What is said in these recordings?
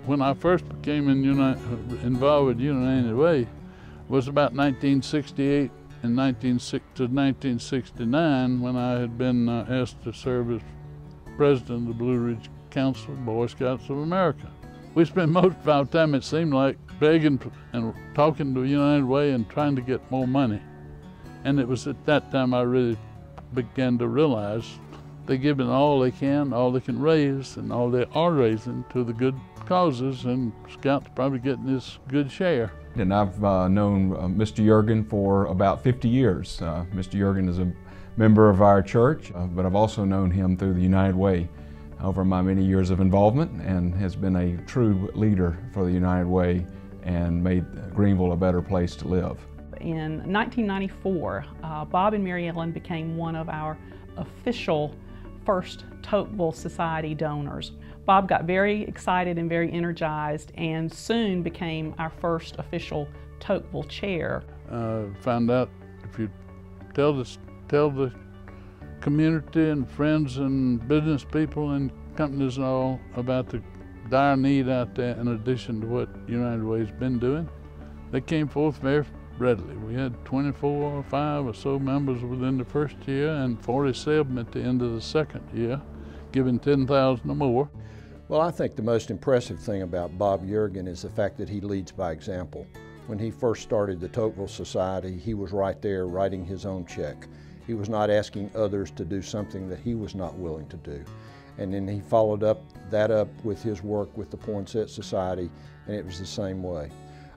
when I first became involved with United Way was about 1968 and 1969 when I had been asked to serve as president of the Blue Ridge Council of Boy Scouts of America. We spent most of our time, it seemed like, begging and talking to United Way and trying to get more money. And it was at that time I really began to realize they're giving all they can raise, and all they are raising to the good causes, and Scouts probably getting this good share. And I've known Mr. Yeargin for about 50 years. Mr. Yeargin is a member of our church, but I've also known him through the United Way over my many years of involvement, and has been a true leader for the United Way and made Greenville a better place to live. In 1994, Bob and Mary Ellen became one of our official first Tocqueville Society donors. Bob got very excited and very energized, and soon became our first official Tocqueville chair. Found out if you tell the community and friends and business people and companies and all about the dire need out there, in addition to what United Way's been doing, they came forth very readily. We had 24 or 5 or so members within the first year, and 47 at the end of the second year, giving 10,000 or more. Well, I think the most impressive thing about Bob Yeargin is the fact that he leads by example. When he first started the Tocqueville Society, he was right there writing his own check. He was not asking others to do something that he was not willing to do. And then he followed that up with his work with the Poinsett Society, and it was the same way.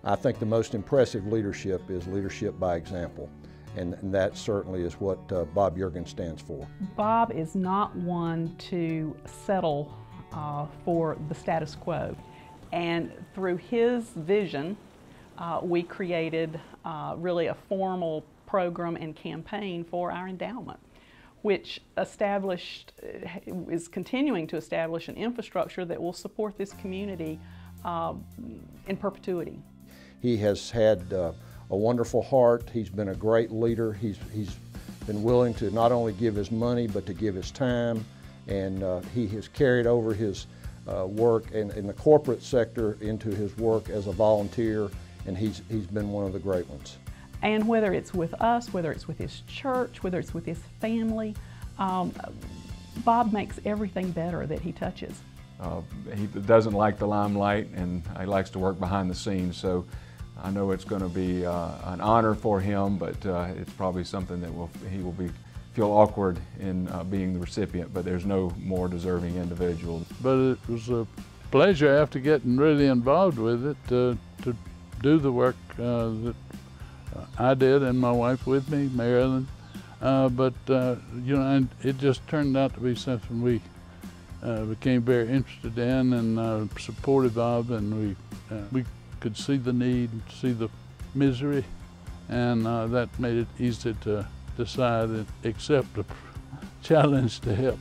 I think the most impressive leadership is leadership by example, and that certainly is what Bob Yeargin stands for. Bob is not one to settle for the status quo, and through his vision, we created really a formal program and campaign for our endowment, which is continuing to establish an infrastructure that will support this community in perpetuity. He has had a wonderful heart. He's been a great leader. He's been willing to not only give his money, but to give his time, and he has carried over his work in the corporate sector into his work as a volunteer, and he's been one of the great ones. And whether it's with us, whether it's with his church, whether it's with his family, Bob makes everything better that he touches. He doesn't like the limelight, and he likes to work behind the scenes, so I know it's going to be an honor for him, but it's probably something that he will feel awkward in being the recipient, but there's no more deserving individual. But it was a pleasure after getting really involved with it to do the work that I did, and my wife with me, Mary Ellen. You know, it just turned out to be something we became very interested in and supportive of, and we could see the need, see the misery, and that made it easy to decide and accept the challenge to help.